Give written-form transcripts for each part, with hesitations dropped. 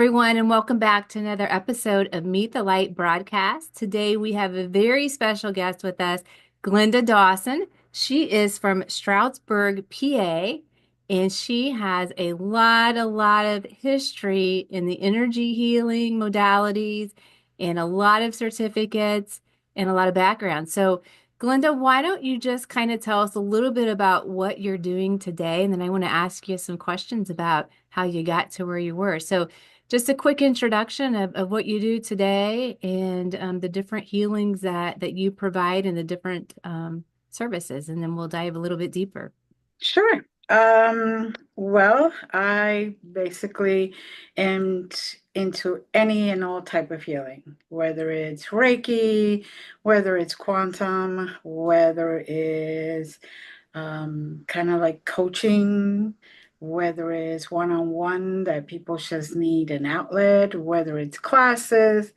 everyone, and welcome back to another episode of Meet the Light broadcast. Today, we have a very special guest with us, Glenda Dawson. She is from Stroudsburg, PA, and she has a lot of history in the energy healing modalities and a lot of certificates and a lot of background. So, Glenda, why don't you just kind of tell us a little bit about what you're doing today? And then I want to ask you some questions about how you got to where you were. So, just a quick introduction of what you do today and the different healings that you provide and the different services, and then we'll dive a little bit deeper. Sure. Well, I basically am into any and all type of healing, whether it's Reiki, whether it's quantum, whether it's kind of like coaching, whether it's one-on-one that people just need an outlet, whether it's classes.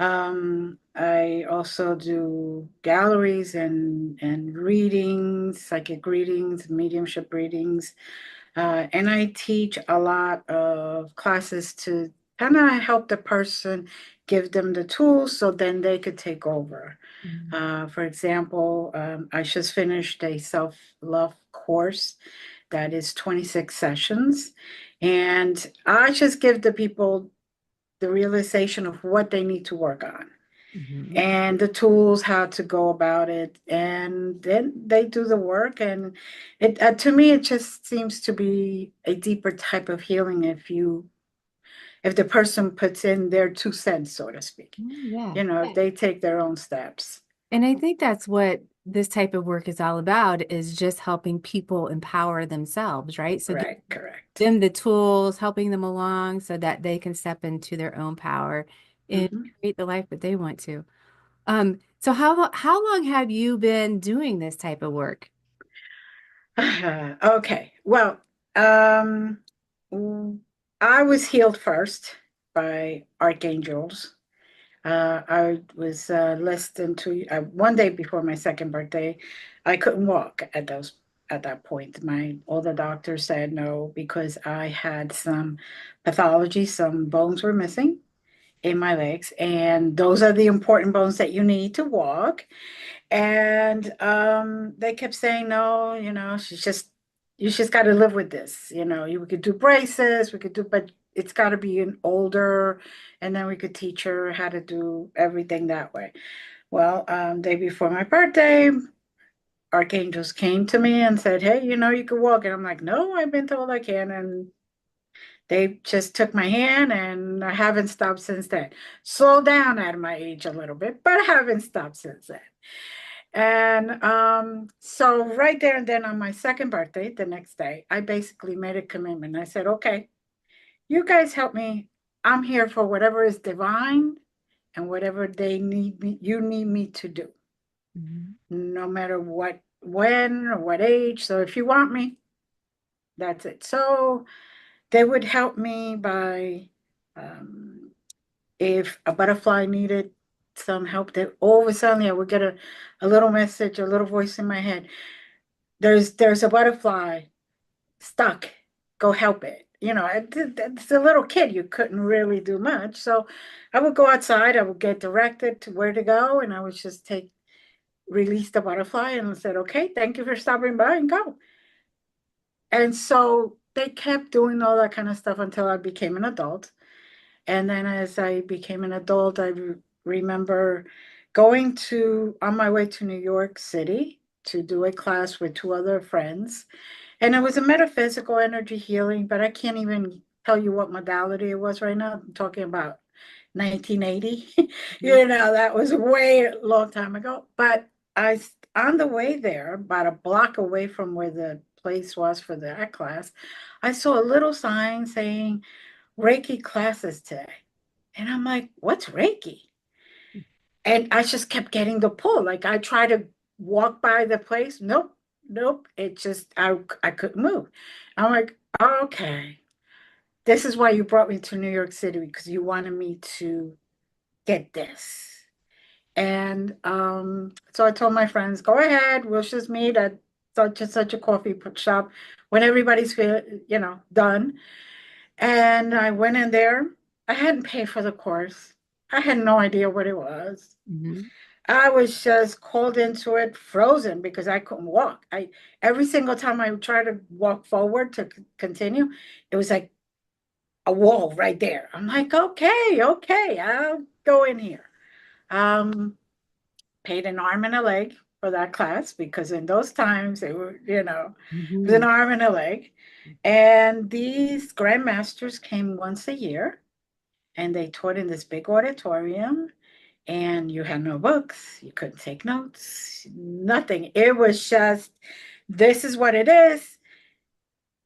I also do galleries and readings, psychic readings, mediumship readings, and I teach a lot of classes to kind of help the person, give them the tools so then they could take over. Mhm. For example, I just finished a self-love course that is 26 sessions, and I just give the people the realization of what they need to work on Mhm. and the tools how to go about it, and then they do the work. And it to me it just seems to be a deeper type of healing if the person puts in their 2 cents, so to speak, Yeah. if they take their own steps. And I think that's what this type of work is all about, is just helping people empower themselves, right? So Right, giving correct. them the tools, helping them along so that they can step into their own power and Mhm. create the life that they want to. So how long have you been doing this type of work? Okay, well, um I was healed first by archangels. I was less than one day before my second birthday. I couldn't walk at that point. My all the doctors said no because I had some pathology. Some bones were missing in my legs, and those are the important bones that you need to walk. And they kept saying no. She's just you just got to live with this. We could do braces, we could do, but it's got to be an older, and then we could teach her how to do everything that way. Well, day before my birthday, archangels came to me and said, "Hey, you can walk." And I'm like, "No, I've been told I can." And they just took my hand, and I haven't stopped since then. Slow down at my age a little bit, but I haven't stopped since then. And so right there and then on my second birthday, the next day, I basically made a commitment. I said, okay, you guys help me. I'm here for whatever is divine and whatever you need me to do, Mhm. no matter what, when or what age. So if you want me, that's it. So they would help me by um, if a butterfly needed some help, that all of a sudden I would get a little message, a little voice in my head. There's a butterfly stuck. Go help it. It's a little kid. You couldn't really do much. So I would go outside. I would get directed to where to go, and I would just release the butterfly, and said, "Okay, thank you for stopping by," and go. And so they kept doing all that kind of stuff until I became an adult. And then as I became an adult, remember going on my way to New York City to do a class with two other friends. And it was a metaphysical energy healing, but I can't even tell you what modality it was right now. I'm talking about 1980. That was way a long time ago. But on the way there, about a block away from where the place was for that class, I saw a little sign saying Reiki classes today. And I'm like, what's Reiki? And I just kept getting the pull. Like I tried to walk by the place. Nope, nope. It just, I couldn't move. I'm like, okay, this is why you brought me to New York City, because you wanted me to get this. And so I told my friends, go ahead, we'll just meet at such and such a coffee shop when everybody's done. And I went in there. I hadn't paid for the course. I had no idea what it was. Hmm. I was just called into it frozen because I couldn't walk. I every single time I tried to walk forward to continue, it was like a wall right there. I'm like, okay, okay, I'll go in here. Um, Paid an arm and a leg for that class because in those times it were, it was an Hmm. arm and a leg. And these grandmasters came once a year and they taught in this big auditorium and you had no books, you couldn't take notes, nothing. It was just, this is what it is.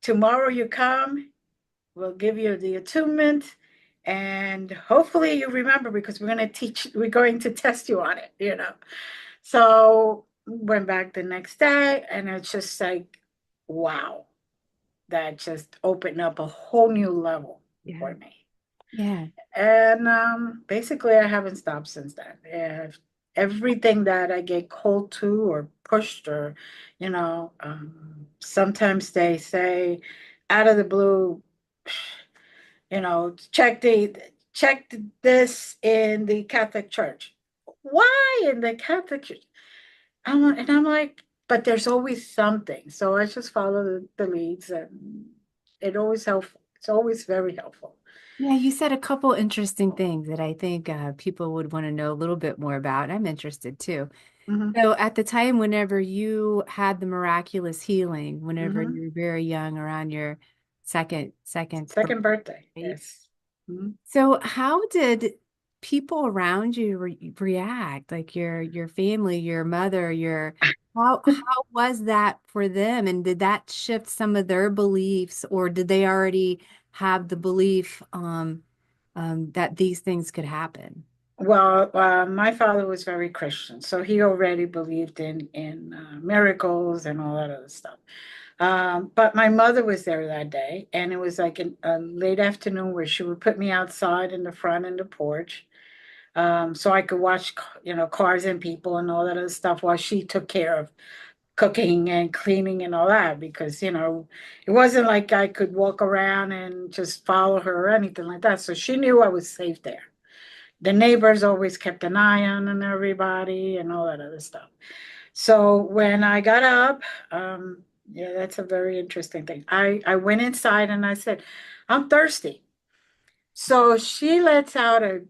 Tomorrow you come, we'll give you the attunement, and hopefully you remember because we're going to test you on it. So went back the next day, and it's just like, wow, that just opened up a whole new level Yeah. for me. Yeah. And basically, I haven't stopped since then. Yeah, everything that I get called to or pushed, or sometimes they say out of the blue, check this in the Catholic Church. Why in the Catholic Church? And I'm like, but there's always something. So I just follow the leads, and it always helps. It's always very helpful. Yeah, you said a couple interesting things that I think people would want to know a little bit more about. I'm interested too. Hmm. So, at the time, whenever you had the miraculous healing, whenever Hmm. you were very young, around your second Second birthday, birthday, yes. Mhm. so how did people around you react? Like your family, your mother, your how was that for them? And did that shift some of their beliefs, or did they already have the belief that these things could happen? Well, my father was very Christian, so he already believed in miracles and all that other stuff. But my mother was there that day, and it was like a late afternoon where she would put me outside in the front in the porch, so I could watch, cars and people and all that other stuff while she took care of cooking and cleaning and all that because it wasn't like I could walk around and just follow her or anything like that. So she knew I was safe there. The neighbors always kept an eye on everybody and all that other stuff. So when I got up, yeah, that's a very interesting thing. I went inside and I said, I'm thirsty. So she lets out a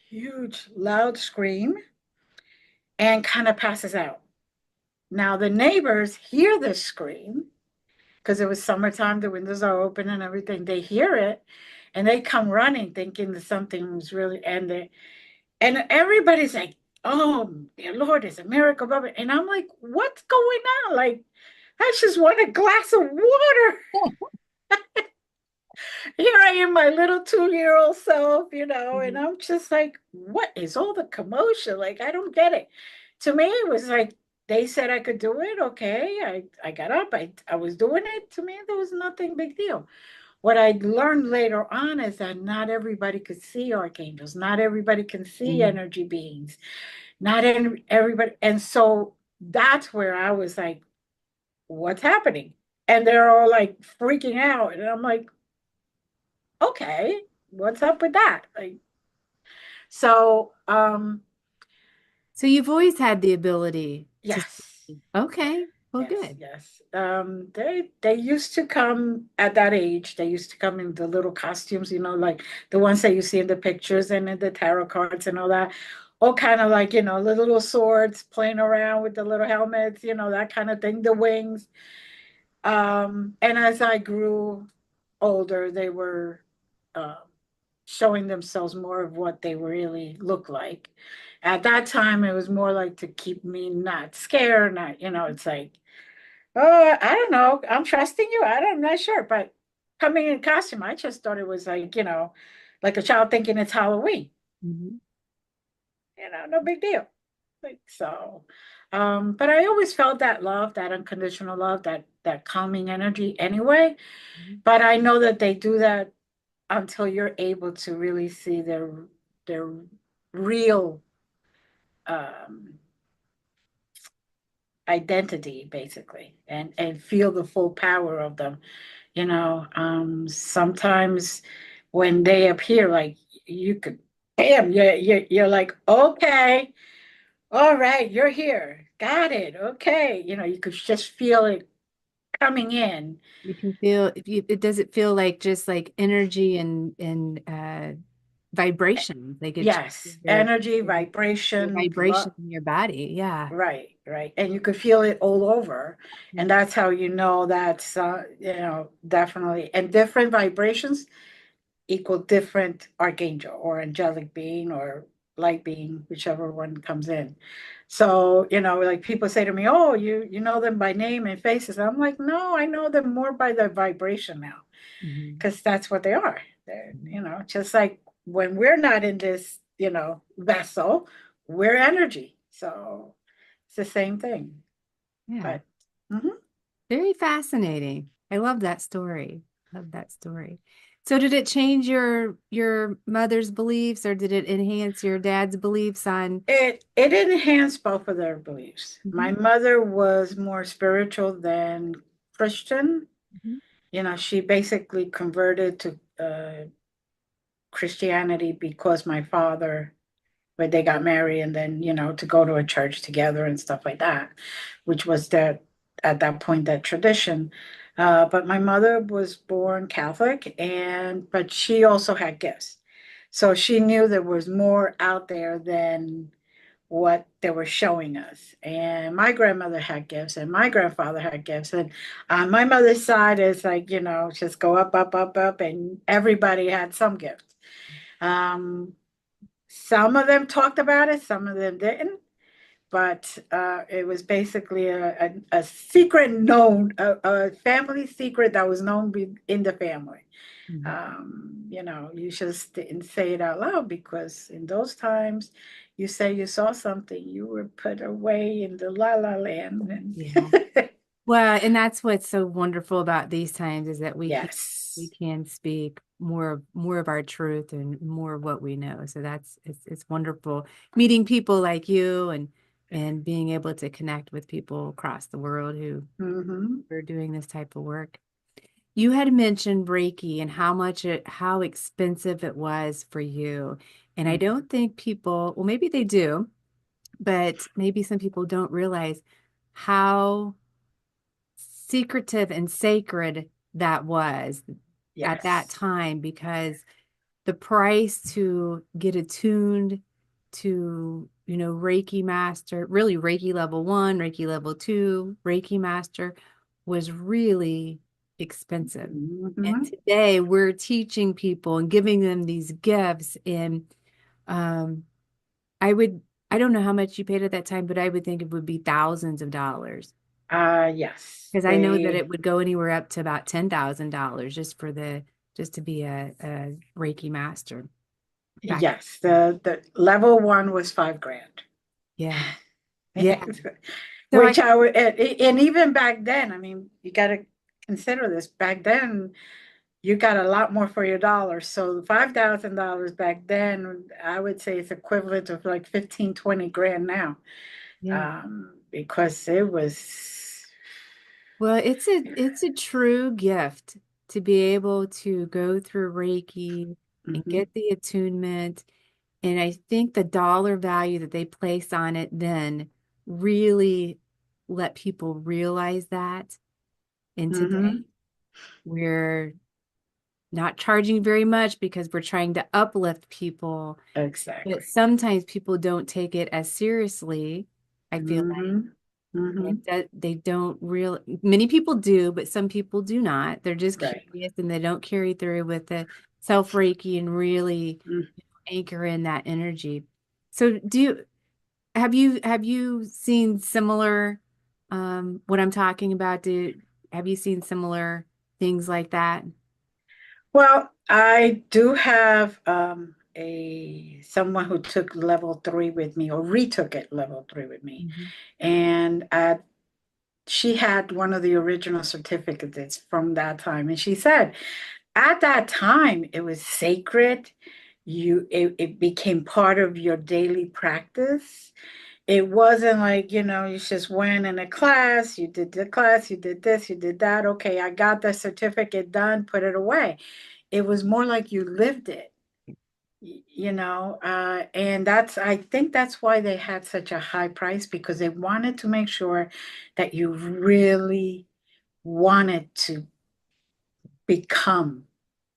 huge, loud scream and kind of passes out. Now the neighbors hear this scream because it was summertime, the windows are open and everything. They hear it and they come running thinking that something was really, and everybody's like, oh, dear Lord, it's a miracle. Blah, blah. And I'm like, what's going on? Like, I just want a glass of water. Here I am, my little 2-year-old self, and Mhm. I'm just like, what is all the commotion? Like, I don't get it. To me, it was like they said I could do it. Okay. I got up, I was doing it. To me, there was nothing big deal. What I learned later on is that not everybody could see archangels, not everybody can see Mhm. energy beings, not everybody. And so that's where I was like, what's happening? And they're all like freaking out. And I'm like, okay, what's up with that? Like, so, So you've always had the ability to yes, see. Okay, well, yes, good. yes. They used to come at that age. They used to come in the little costumes, like the ones that you see in the pictures and in the tarot cards and all that. All kind of like, the little swords playing around with the little helmets, that kind of thing, the wings. And as I grew older, they were uh, showing themselves more of what they really look like. At that time, it was more like to keep me not scared, not, it's like, oh, I don't know, I'm trusting you. I'm not sure. But coming in costume, I just thought it was like, like a child thinking it's Halloween, Mhm. no big deal. Like so. But I always felt that love, that unconditional love, that calming energy anyway. Mhm. But I know that they do that until you're able to really see their real um, identity, basically, and feel the full power of them. Sometimes when they appear, like you could, bam, you're like, okay, all right, you're here. Got it. Okay. You could just feel it coming in. You can feel if you it doesn't feel like just like energy and vibration. Like it Yes, changes energy, your vibration, vibration in your body. Yeah. right, right. And you could feel it all over. And Mhm. that's how you know that's, definitely. And different vibrations equal different archangel or angelic being or light being, whichever one comes in. So, like people say to me, oh, you know them by name and faces. I'm like, no, I know them more by their vibration now, Mhm. because that's what they are. They're, Mhm. just like when we're not in this, vessel, we're energy. So it's the same thing. Yeah. But mhm. Very fascinating. I love that story. Love that story. So did it change your mother's beliefs or did it enhance your dad's beliefs on It enhanced both of their beliefs. Mhm. My mother was more spiritual than Christian. Mhm. She basically converted to Christianity because my father, when they got married, and then to go to a church together and stuff like that, which was that at that point that tradition. But my mother was born Catholic, but she also had gifts, so she knew there was more out there than what they were showing us. And my grandmother had gifts, and my grandfather had gifts. And on my mother's side, is like, just go up, up, up, up, and everybody had some gifts. Um, some of them talked about it, some of them didn't. But it was basically a secret known, a family secret that was known in the family. Mhm. You just didn't say it out loud because in those times, you say you saw something, you were put away in the la la land. Yeah. Well, and that's what's so wonderful about these times is that we Yes. can speak more of our truth and more of what we know. So it's wonderful meeting people like you and being able to connect with people across the world who Mm-hmm. are doing this type of work. You had mentioned Reiki and how expensive it was for you. And I don't think people, well, maybe they do, but maybe some people don't realize how secretive and sacred that was at that Yes. time because the price to get attuned to, Reiki master, really Reiki level 1, Reiki level 2, Reiki master was really expensive. And Mm-hmm. today we're teaching people and giving them these gifts. And um, I would, I don't know how much you paid at that time, but I would think it would be thousands of dollars. Yes. Because I know that it would go anywhere up to about $10,000 just to be a Reiki master back. Yes, the level one was 5 grand. Yeah. Yeah. So I Which I would, and even back then, I mean, you got to consider this. Back then, you got a lot more for your dollar. So $5,000 back then, I would say it's equivalent of like 15, 20 grand now. yeah. Because it was, Well, it's a true gift to be able to go through Reiki and mhm, get the attunement. And I think the dollar value that they place on it then really let people realize that. And today mhm, we're not charging very much because we're trying to uplift people, but exactly. sometimes people don't take it as seriously. I feel like Hmm. Hmm. they don't real many people do, but some people do not. They're just Right. curious and they don't carry through with the self Reiki and really Mm. anchor in that energy. So have you seen similar what I'm talking about? Have you seen similar things like that? Well, I do have a someone who took level three with me or retook it level three with me. Mhm. And she had one of the original certificates from that time. And she said, at that time, it was sacred. It became part of your daily practice. It wasn't like, you just went in a class, you did the class, you did this, you did that. Okay, I got the certificate done, put it away. It was more like you lived it. and I think that's why they had such a high price, because they wanted to make sure that you really wanted to become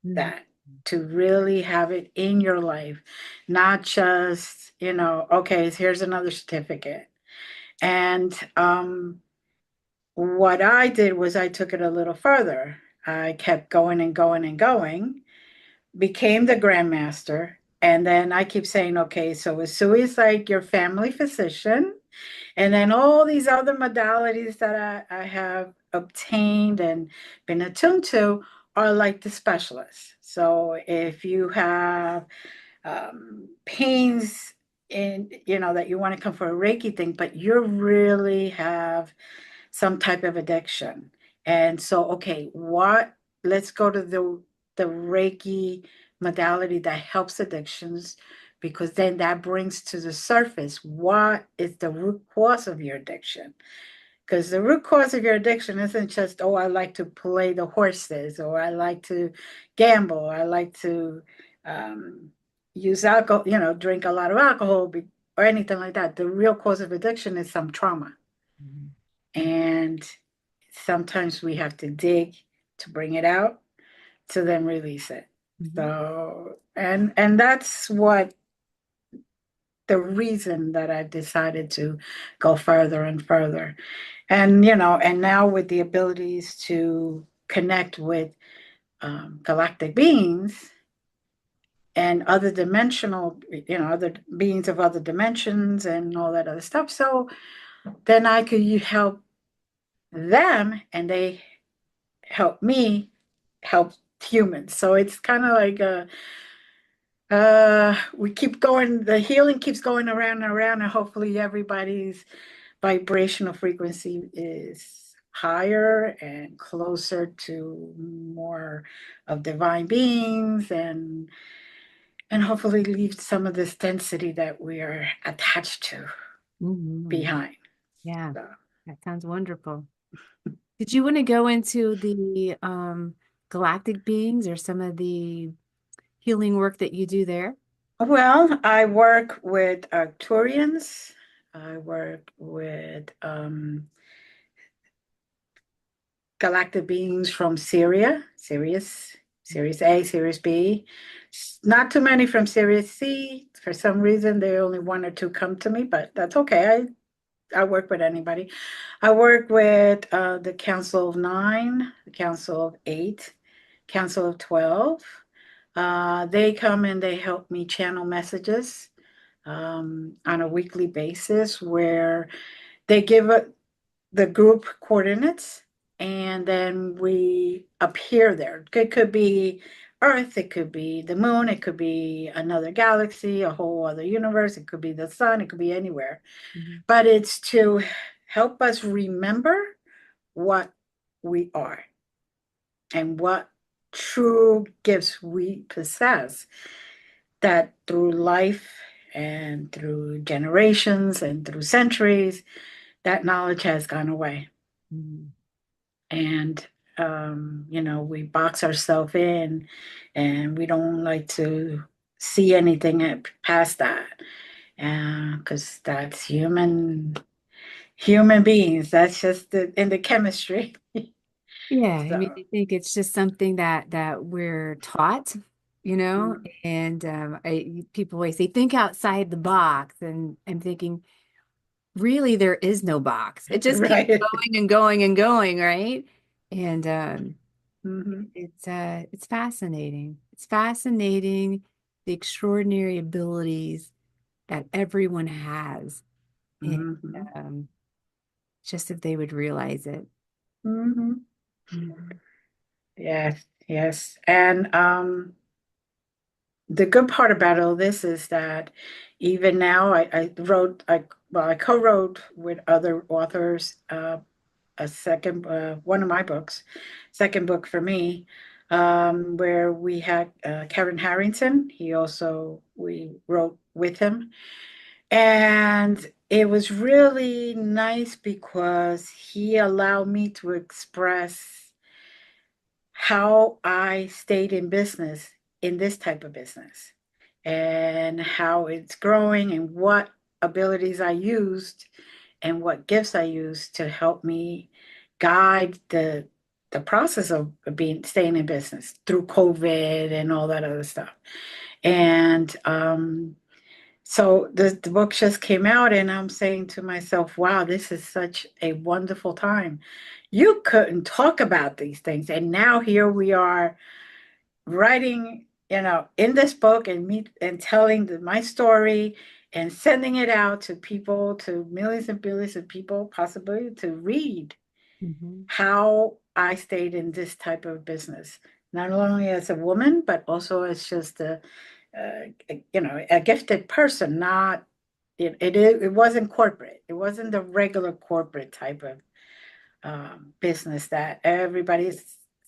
Mhm. that, to really have it in your life, not just, okay, here's another certificate. And what I did was I took it a little further. I kept going and going and going, became the Grandmaster. And then I keep saying, okay, so Usui is like your family physician. And then all these other modalities that I have obtained and been attuned to are like the specialists. So if you have pains that you want to come for a Reiki thing, but you really have some type of addiction. And so, okay, let's go to the Reiki modality that helps addictions, because then that brings to the surface what is the root cause of your addiction. Because the root cause of your addiction isn't just, oh, I like to play the horses, or I like to gamble, I like to um, use alcohol, drink a lot of alcohol, or anything like that. The real cause of addiction is some trauma. Mhm. And sometimes we have to dig to bring it out to then release it. Mhm. So, and that's what the reason that I've decided to go further and further. And now with the abilities to connect with galactic beings and other dimensional, other beings of other dimensions and all that other stuff. So then I could help them, and they help me help humans. So it's kind of like we keep going, the healing keeps going around and around, and hopefully everybody's vibrational frequency is higher and closer to more of divine beings, and hopefully leave some of this density that we are attached to Mhm. behind. Yeah, So, that sounds wonderful. Did you want to go into the galactic beings or some of the healing work that you do there? well, I work with Arcturians. I work with galactic beings from Syria, Sirius A, Sirius B. Not too many from Sirius C. For some reason, they only one or two come to me, but that's okay. I work with anybody. I work with the Council of Nine, the Council of Eight, Council of 12. They come and they help me channel messages on a weekly basis, where they give the group coordinates, and then we appear there. It could be Earth, it could be the moon, it could be another galaxy, a whole other universe, it could be the sun, it could be anywhere. Mhm. But it's to help us remember what we are and what true gifts we possess, that through life and through generations and through centuries, that knowledge has gone away. Mhm. And we box ourselves in, and we don't like to see anything past that, because that's human beings. That's just in the chemistry. Yeah, I mean, So I think it's just something that we're taught, you know, mm, and people always say, think outside the box, and I'm thinking, really, there is no box. It just keeps right. going and going and going, right? And Hmm. it's fascinating. It's fascinating the extraordinary abilities that everyone has, and Hmm. um, just if they would realize it. Hmm. Mhm. Yes, yes. And the good part about all this is that even now I co-wrote with other authors a second one of my books, second book for me, where we had Kevin Harrington. We wrote with him, and it was really nice because he allowed me to express how I stayed in business, in this type of business. and how it's growing and what abilities I used and what gifts I used to help me guide the process of being staying in business through COVID and all that other stuff. And so the book just came out, and I'm saying to myself, wow, this is such a wonderful time. You couldn't talk about these things. And now here we are writing, in this book and me and telling my story and sending it out to people, to millions and billions of people, possibly to read Mm-hmm. how I stayed in this type of business, not only as a woman, but also as just a gifted person. Not it wasn't corporate. It wasn't the regular corporate type of business that everybody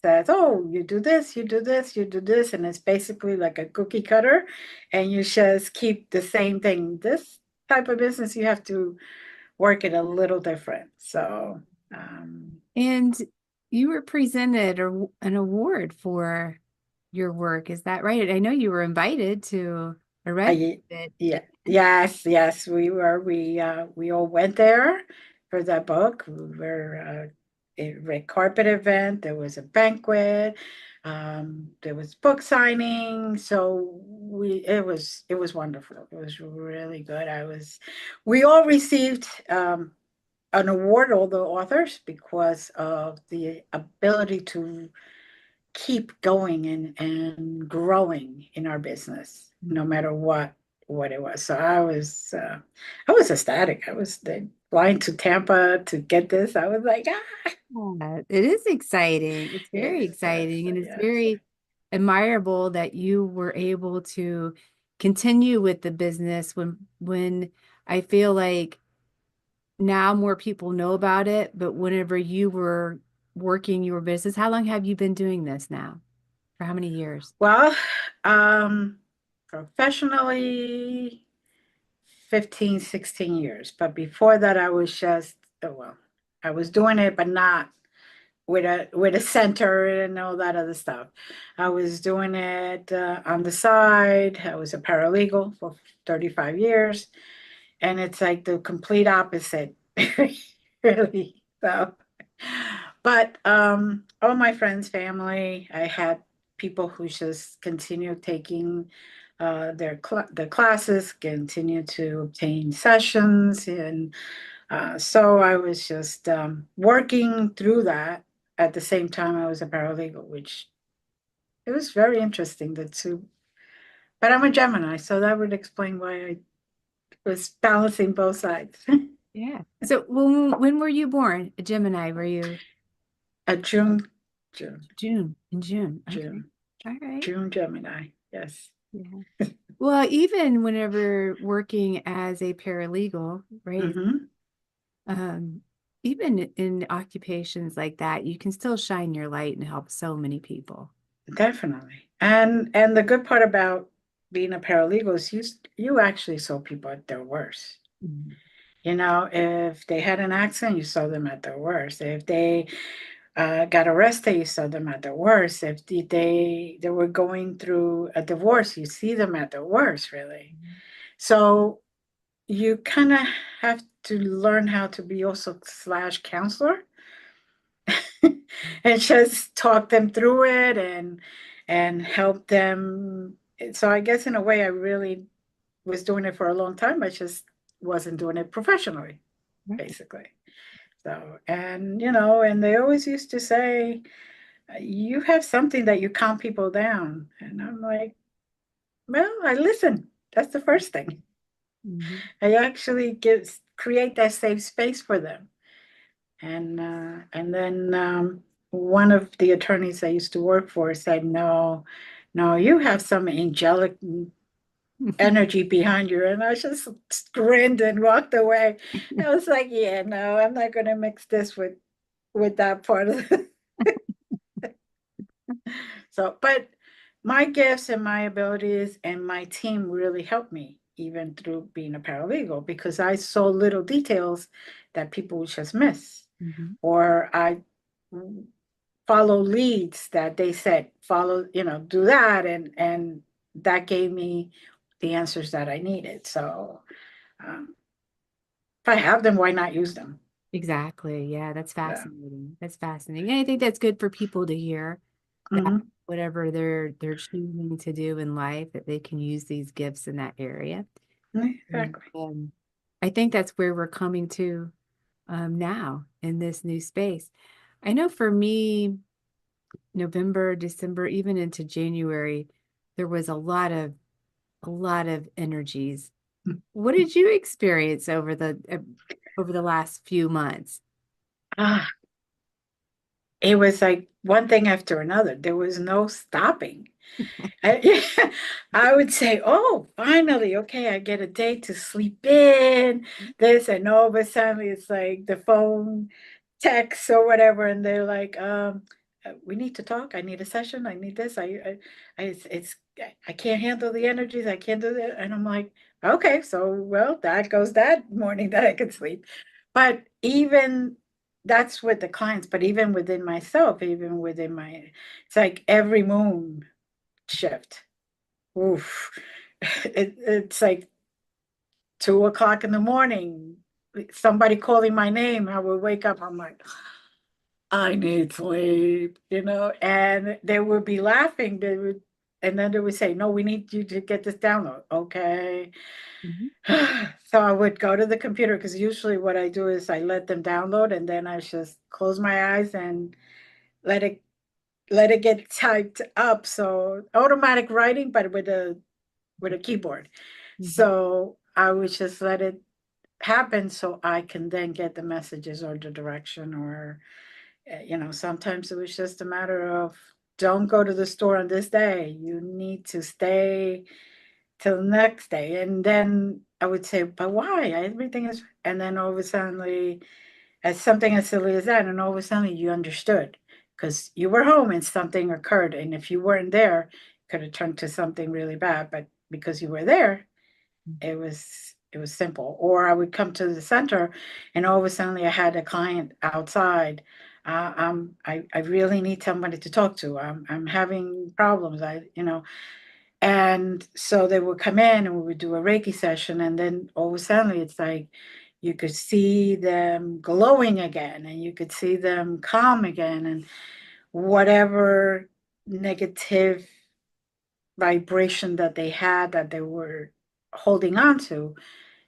says, oh, you do this, you do this, you do this, and it's basically like a cookie cutter, and you just keep the same thing. This type of business, you have to work it a little different. So, And you were presented an award for your work. Is that right? I know you were invited to a red I, carpet. yeah, yes, we were. We all went there for that book. We were a red carpet event. There was a banquet. There was book signing. So it was wonderful. It was really good. We all received an award, all the authors, because of the ability to keep going and growing in our business, no Mhm. matter what it was. So I was ecstatic. I was flying to Tampa to get this. I was like, ah, Yeah, it is exciting. It's very yes, yes, exciting, and it's yes. very admirable that you were able to continue with the business when I feel like now more people know about it, but whenever you were working your business, how long have you been doing this now? For how many years? Well, um, professionally, 15, 16 years. But before that, I was just, well, I was doing it, but not with a center and all that other stuff. I was doing it on the side. I was a paralegal for 35 years, and it's like the complete opposite, really. So, but all my friends, family, I had people who just continued taking the classes, continue to obtain sessions, and so I was just working through that at the same time I was a paralegal, which it was very interesting, the two. But I'm a Gemini, so that would explain why I was balancing both sides. Yeah. So when were you born? A Gemini, were you A June, June, June? In June. Okay. June, All right. June Gemini. Yes. Yeah. Well, even whenever working as a paralegal, right? Hmm. Um, even in occupations like that, you can still shine your light and help so many people. Definitely. And the good part about being a paralegal is you actually saw people at their worst. Mhm. If they had an accident, you saw them at their worst. If they got arrested, you saw them at their worst. If they were going through a divorce, you see them at their worst, really. So you kind of have to learn how to be also slash counselor and just talk them through it and help them. So I guess in a way, I really was doing it for a long time. I just wasn't doing it professionally, Right. basically. So, and they always used to say, you have something that you calm people down. And I'm like, well, I listen. That's the first thing. Mhm. I actually create that safe space for them. And then one of the attorneys I used to work for said, no, no, you have some angelic energy behind you. And I just grinned and walked away. I was like, yeah, no, I'm not going to mix this with that part of it. So, but my gifts and my abilities and my team really helped me even through being a paralegal because I saw little details that people would just miss. Mhm. Or I follow leads that they said, follow, do that. And that gave me the answers that I needed. So if I have them, why not use them? Exactly. Yeah, that's Yeah. fascinating. That's fascinating. And I think that's good for people to hear that Hmm. whatever they're choosing to do in life, that they can use these gifts in that area. And Exactly. I think that's where we're coming to now in this new space. I know for me, November, December, even into January, there was a lot of energies. What did you experience over the last few months? Ah, it was like one thing after another. There was no stopping. I would say, oh, finally, okay, I get a day to sleep in, this, and all of a sudden it's like the phone text or whatever, and they're like, we need to talk. I need a session. I need this. I can't handle the energies. I can't do that. And I'm like, okay, so well, that goes that morning that I could sleep. But even that's with the clients, but even within myself, even within my, it's like every moon shift. Oof. It's like 2 o'clock in the morning. Somebody calling my name, I would wake up. I'm like, I need sleep, and they would be laughing. And then they would say, no, we need you to get this download. Okay. Mhm. So I would go to the computer because usually what I do is I let them download and then I just close my eyes and let it let it get typed up. So automatic writing, but with a keyboard. Mhm. So I would just let it happen so I can then get the messages or the direction or sometimes it was just a matter of don't go to the store on this day. You need to stay till the next day. And then I would say, but why? Everything is, and then all of a sudden, as something as silly as that, and all of a sudden you understood because you were home and something occurred. And if you weren't there, it could have turned to something really bad. But because you were there, it was simple. Or I would come to the center and all of a sudden I had a client outside. I really need somebody to talk to. I'm having problems. And so they would come in and we would do a Reiki session, and then all of a sudden it's like you could see them glowing again, and you could see them calm again, and whatever negative vibration that they had that they were holding on to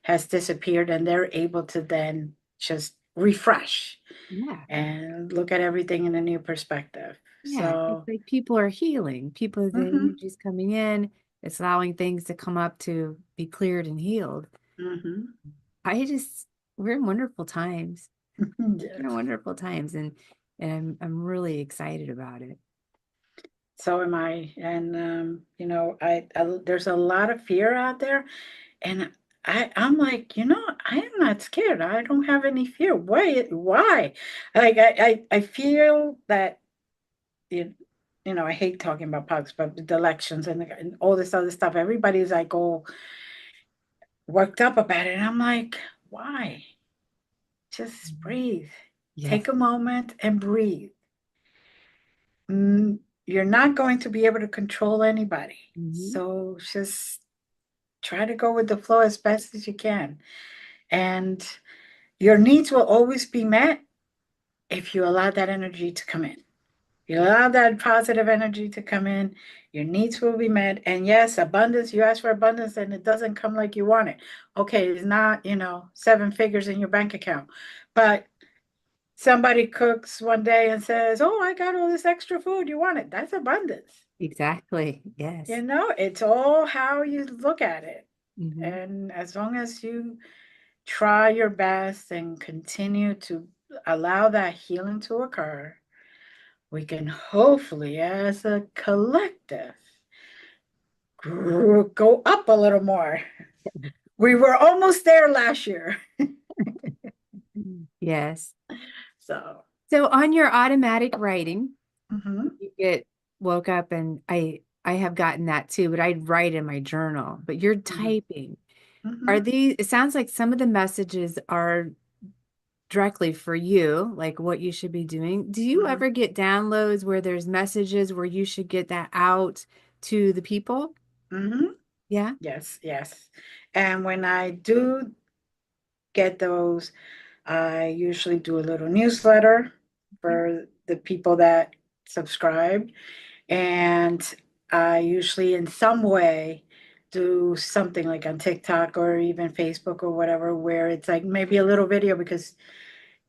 has disappeared, and they're able to then just refresh Yeah. and look at everything in a new perspective. Yeah. It's So, like people are healing. People, the mhm, energy's coming in. It's allowing things to come up to be cleared and healed. mhm. I just, we're in wonderful times. We're in Yes. wonderful times, and I'm really excited about it. So am I. And I there's a lot of fear out there, and I'm like, I am not scared. I don't have any fear. Why? Like I feel that you, I hate talking about politics, but the elections and all this other stuff, everybody's like all worked up about it. And I'm like, why? Just Mhm. breathe. Yes. Take a moment and breathe. You're not going to be able to control anybody. Mhm. So just try to go with the flow as best as you can. And your needs will always be met if you allow that energy to come in. You allow that positive energy to come in, your needs will be met. And yes, abundance, you ask for abundance and it doesn't come like you want it. Okay, it's not, 7 figures in your bank account. But somebody cooks one day and says, oh, I got all this extra food. You want it? That's abundance. Exactly. Yes. It's all how you look at it. Hmm. And as long as you try your best and continue to allow that healing to occur, we can hopefully, as a collective, go up a little more. We were almost there last year. Yes. So, So on your automatic writing, mhm, you get woke up and I have gotten that too, but I write in my journal, but you're mhm, typing. Are mhm, these, it sounds like some of the messages are directly for you, like what you should be doing. Do you mhm. ever get downloads where there's messages where you should get that out to the people? Mhm. Yeah. Yes, yes. And when I do get those, I usually do a little newsletter for the people that subscribe. And I usually, in some way, do something like on TikTok or even Facebook or whatever, where it's like maybe a little video because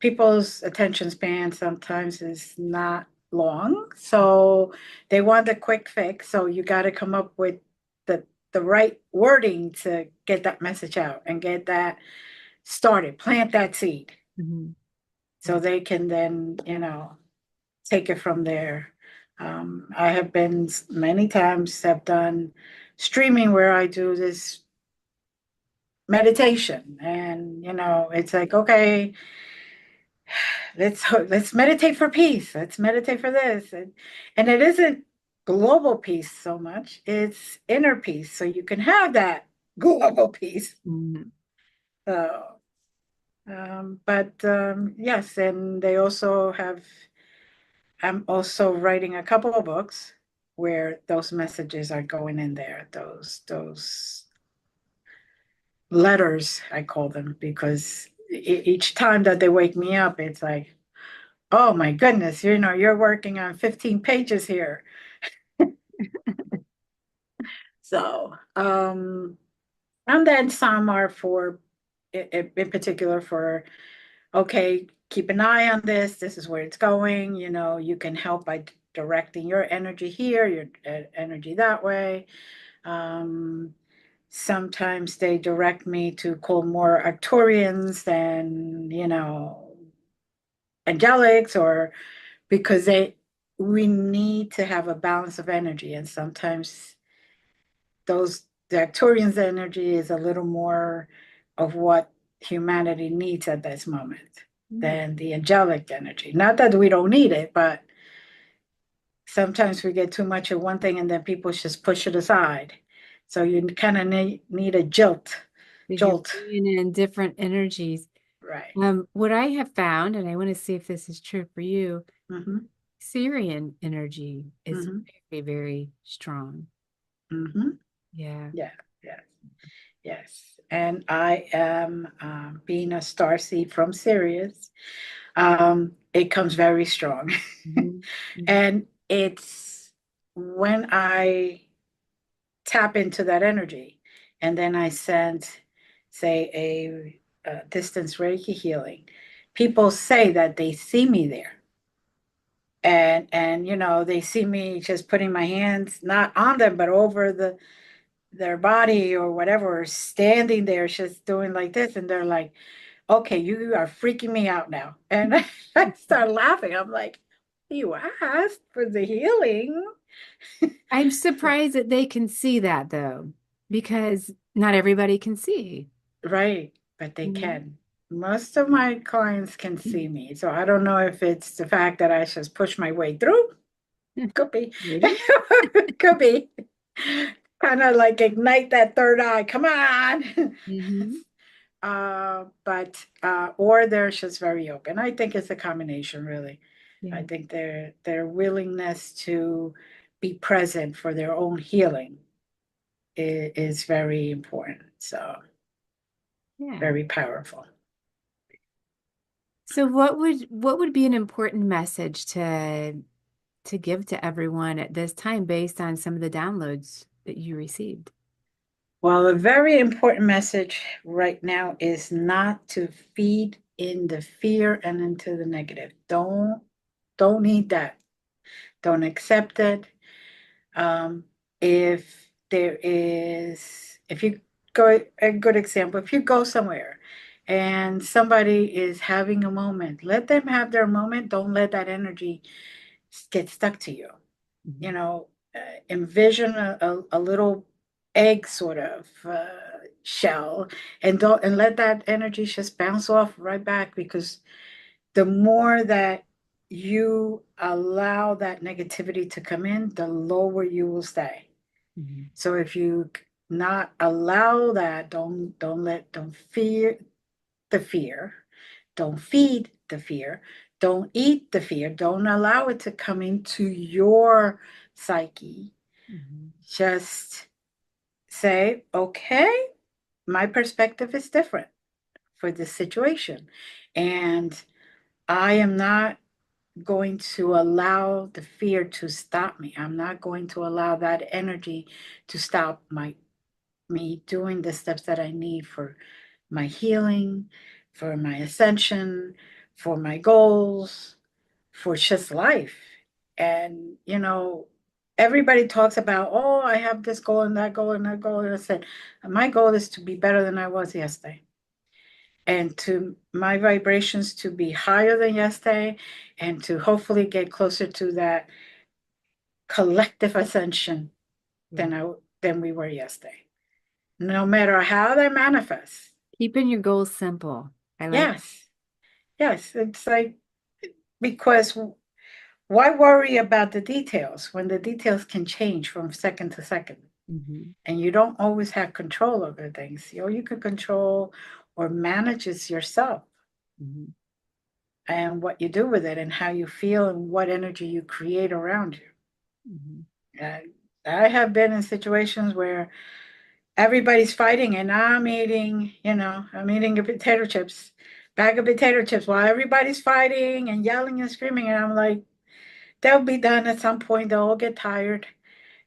people's attention span sometimes is not long. So they want a quick fix. So you got to come up with the the right wording to get that message out and get that started, plant that seed Mhm. so they can then, take it from there. I have been many times have done streaming where I do this meditation and it's like, okay, let's meditate for peace. Let's meditate for this. And it isn't global peace so much, it's inner peace. So you can have that global peace. Mhm. So but yes, and they also have, I'm also writing a couple of books where those messages are going in there, those letters, I call them, because each time that they wake me up, it's like, oh my goodness, you're working on 15 pages here. So, and then some are for, in particular for, okay, keep an eye on this. This is where it's going. You can help by directing your energy here, your energy that way. Um, Sometimes they direct me to call more Arcturians than, angelics, or because we need to have a balance of energy. And sometimes the Arcturians' energy is a little more of what humanity needs at this moment Mm. than the angelic energy. Not that we don't need it, but sometimes we get too much of one thing and then people just push it aside. So you kind of need a Because you're jolt. bringing in different energies. Right. What I have found, and I want to see if this is true for you, Mm-hmm. Syrian energy is Mm-hmm. very, very strong. Mm-hmm. Yeah. Yeah. Yes. Yes. And I am being a star seed from Sirius. It comes very strong. Mhm. Mhm. And it's when I tap into that energy and then I send, say, a distance Reiki healing, people say that they see me there. And they see me just putting my hands not on them but over their body or whatever, standing there just doing like this, and they're like, okay, you are freaking me out now. And I start laughing. I'm like, you asked for the healing. I'm surprised that they can see that though, because not everybody can see. Right, but they Mhm. can. Most of my clients can see me. So I don't know if it's the fact that I just push my way through. Could be. Maybe. Could be. Kind of like ignite that third eye. Come on. Hmm. But or they're just very open. I think it's a combination, really. I Yeah. think their willingness to be present for their own healing is very important. So Yeah. very powerful. So what would be an important message to give to everyone at this time based on some of the downloads that you received? Well, a very important message right now is not to feed in the fear and into the negative. Don't need that. Don't accept it. Um, if there is, if you go, a good example, if you go somewhere and somebody is having a moment, let them have their moment. Don't let that energy get stuck to you. You Mhm. know, envision a little egg sort of shell, and don't and let that energy just bounce off right back, because the more that you allow that negativity to come in, the lower you will stay. Mhm. So if you not allow that, don't fear the fear, don't feed the fear, don't eat the fear, don't allow it to come into your psyche. Mhm. Just say, okay, my perspective is different for this situation. And I am not going to allow the fear to stop me. I'm not going to allow that energy to stop me doing the steps that I need for my healing, for my ascension, for my goals, for just life. And, everybody talks about, oh, I have this goal and that goal and that goal. And I said, my goal is to be better than I was yesterday. And to my vibrations to be higher than yesterday and to hopefully get closer to that collective ascension Yeah. than we were yesterday. No matter how they manifest. Keeping your goals simple. I like. Yes. Yes. It's like because why worry about the details when the details can change from second to second? Mhm. And you don't always have control over things. All you can control or manage is yourself Mhm. and what you do with it and how you feel and what energy you create around you. Mhm. Uh, I have been in situations where everybody's fighting and I'm eating a potato chips, bag of potato chips while everybody's fighting and yelling and screaming. And I'm like, they'll be done at some point. They'll all get tired.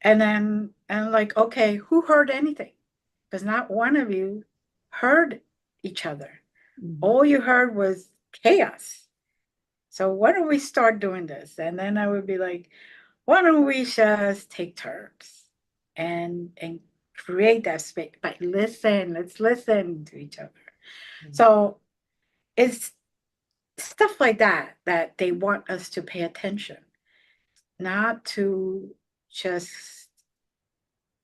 And then I'm like, okay, who heard anything? Because not one of you heard each other. Mhm. All you heard was chaos. So why don't we start doing this? And then I would be like, why don't we just take turns and create that space? But let's listen to each other. Mhm. So it's stuff like that they want us to pay attention, not to just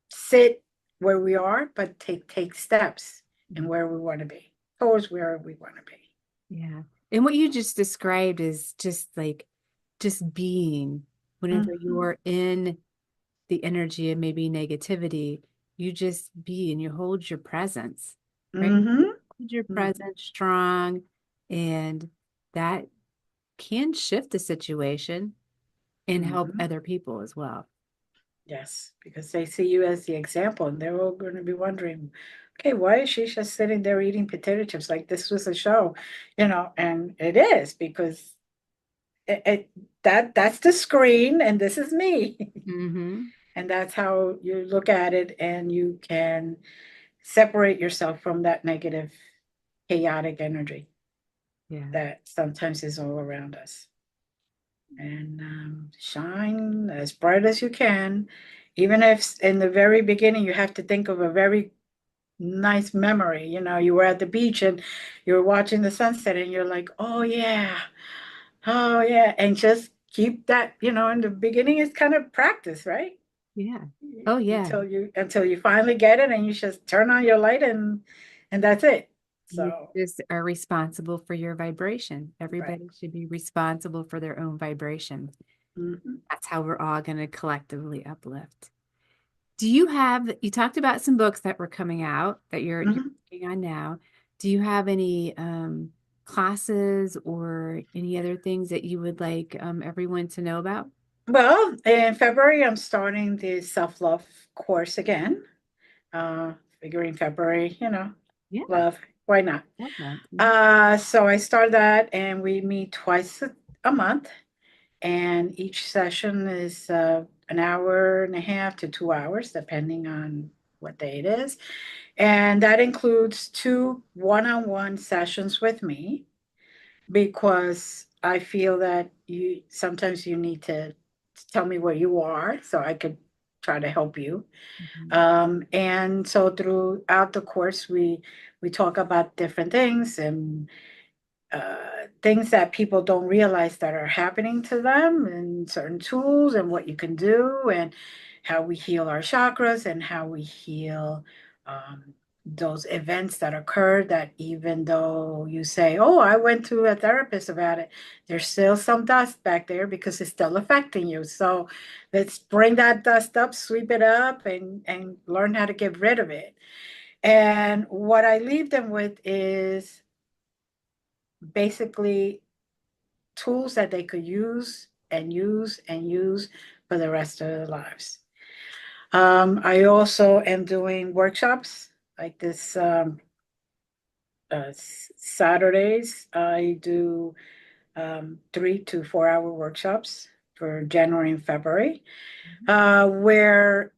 sit where we are, but take steps in where we want to be, towards where we want to be. Yeah. And what you just described is just being whenever Mm-hmm. you're in the energy of maybe negativity, you just be and you hold your presence, right? Mm-hmm. Hold your Mm-hmm. presence strong, and that can shift the situation and help Mm-hmm. other people as well. Yes, because they see you as the example, and they're all going to be wondering, okay, why is she just sitting there eating potato chips like this was a show, And it is because that's the screen, and this is me, Hmm. and that's how you look at it, and you can separate yourself from that negative, chaotic energy Yeah. that sometimes is all around us, and shine as bright as you can. Even if in the very beginning you have to think of a very nice memory. You were at the beach and you were watching the sunset and you're like, oh yeah, and just keep that. In the beginning, it's kind of practice, right? Yeah. Oh, yeah. Until you finally get it, and you just turn on your light and that's it. You So, just are responsible for your vibration. right. Everybody should be responsible for their own vibration. Hmm. That's how we're all going to collectively uplift. You talked about some books that were coming out that you're Hmm. working on now. Do you have any classes or any other things that you would like everyone to know about? Well, in February, I'm starting the self-love course again. Uh, Figuring February, Yeah, love, why not? love that. So I started that, and we meet twice a month, and each session is an hour and a half to 2 hours, depending on what day it is. And that includes two one-on-one sessions with me because I feel that you sometimes you need to tell me where you are so I could try to help you. Mhm. And so throughout the course, we talk about different things and things that people don't realize that are happening to them, and certain tools and what you can do, and how we heal our chakras and how we heal those events that occurred that even though you say, oh, I went to a therapist about it, there's still some dust back there because it's still affecting you. So let's bring that dust up, sweep it up, and learn how to get rid of it. And what I leave them with is basically tools that they could use and use and use for the rest of their lives. I also am doing workshops like this Saturdays. I do 3 to 4 hour workshops for January and February, where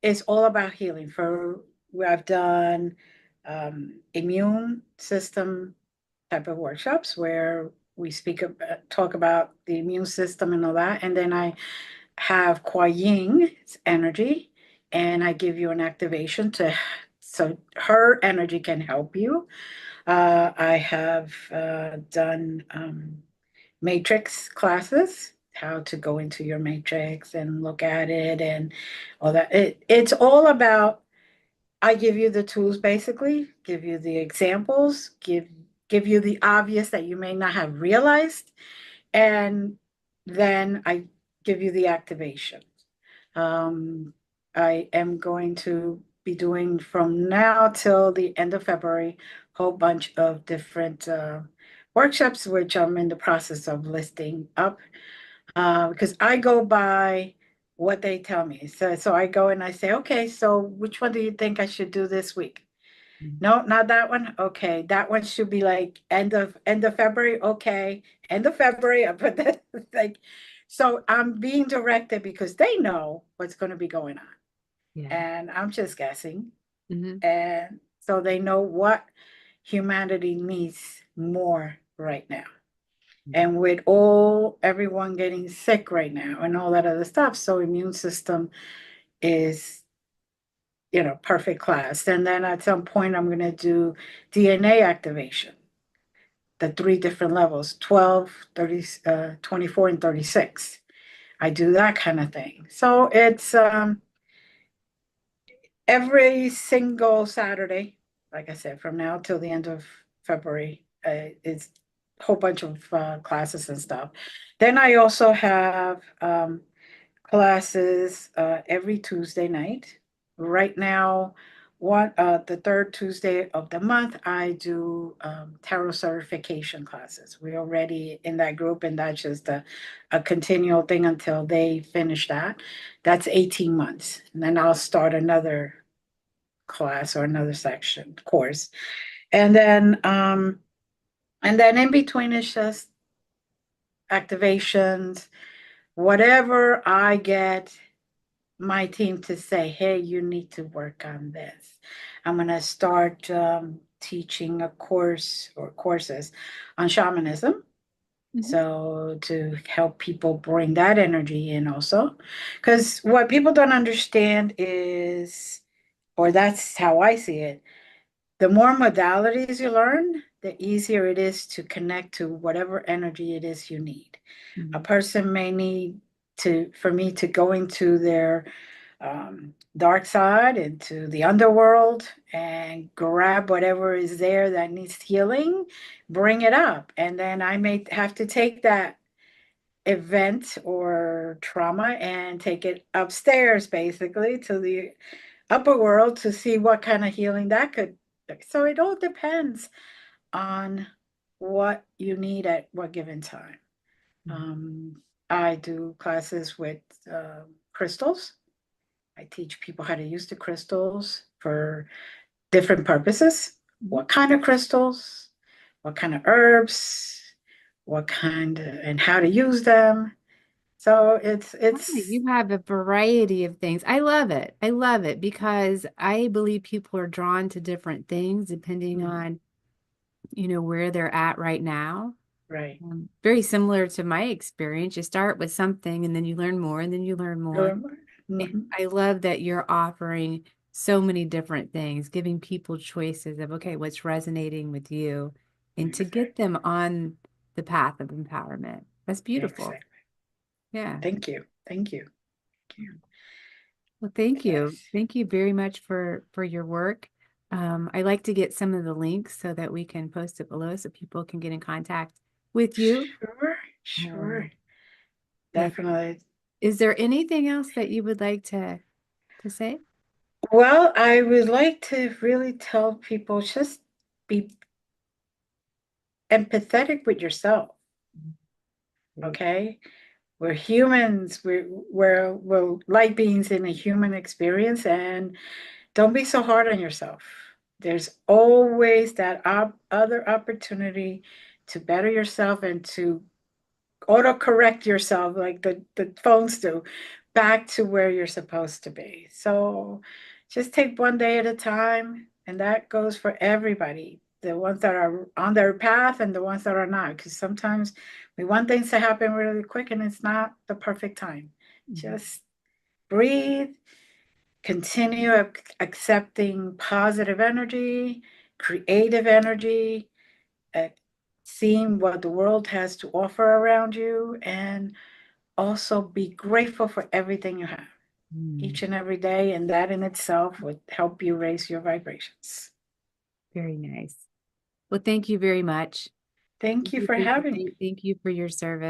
it's all about healing. For where I've done immune system type of workshops where we talk about the immune system and all that, and then I have Kuai Ying's energy, and I give you an activation to so her energy can help you. I have done matrix classes, how to go into your matrix and look at it and all that. It's all about, I give you the tools basically, give you the examples, give you the obvious that you may not have realized, and then I give you the activation. Um, I am going to be doing from now till the end of February a whole bunch of different workshops, which I'm in the process of listing up because I go by what they tell me. So I go and I say, okay, so which one do you think I should do this week? No, not that one. Okay, that one should be like end of February. Okay, end of February. I put that like, so I'm being directed because they know what's going to be going on, Yeah. and I'm just guessing. Hmm. And so they know what humanity needs more right now. And with everyone getting sick right now and all that other stuff, so immune system is perfect class. And then at some point, I'm going to do DNA activation, the 3 different levels 12, 30, 24, and 36. I do that kind of thing. So it's every single Saturday, like I said, from now till the end of February, it's a whole bunch of classes and stuff. Then I also have classes every Tuesday night. Right now, the third Tuesday of the month, I do tarot certification classes. We're already in that group, and that's just a continual thing until they finish that. That's 18 months. And then I'll start another class or another section course. And then in between it's just activations, whatever I get my team to say, hey, you need to work on this. I'm going to start teaching a course or courses on shamanism. Hmm. So to help people bring that energy in also. Because what people don't understand is, or that's how I see it, the more modalities you learn, the easier it is to connect to whatever energy it is you need. A Hmm. person may need for me to go into their dark side, into the underworld, and grab whatever is there that needs healing, bring it up. And then I may have to take that event or trauma and take it upstairs, basically, to the upper world to see what kind of healing that could. So it all depends on what you need at what given time. Um, I do classes with crystals. I teach people how to use the crystals for different purposes. Hmm. What kind of crystals, what kind of herbs, and how to use them. So Right, it's you have a variety of things. I love it. I love it because I believe people are drawn to different things depending mm, on, where they're at right now. right. Very similar to my experience. You start with something and then you learn more and then you learn more. And Mhm. I love that you're offering so many different things, giving people choices of, okay, what's resonating with you and to get Exactly. them on the path of empowerment. That's beautiful. Exactly. Yeah. Thank you. Thank you. Thank you. Well, thank you. Yes. Thank you very much for your work. I like to get some of the links so that we can post it below so people can get in contact with you. Sure. Um, Sure. and Definitely. is there anything else that you would like to say? Well, I would like to really tell people just be empathetic with yourself. Great. Okay. we're humans. We're light beings in a human experience, and don't be so hard on yourself. There's always that other opportunity to better yourself and to auto-correct yourself like the phones do, back to where you're supposed to be. So just take one day at a time, and that goes for everybody, the ones that are on their path and the ones that are not, because sometimes we want things to happen really quick and it's not the perfect time. Mhm. Just breathe, continue accepting positive energy, creative energy, uh, seeing what the world has to offer around you, and also be grateful for everything you have Mm, each and every day. And that in itself would help you raise your vibrations. very nice. Well, thank you very much. Thank Thank you you for for having me. thank you for your service.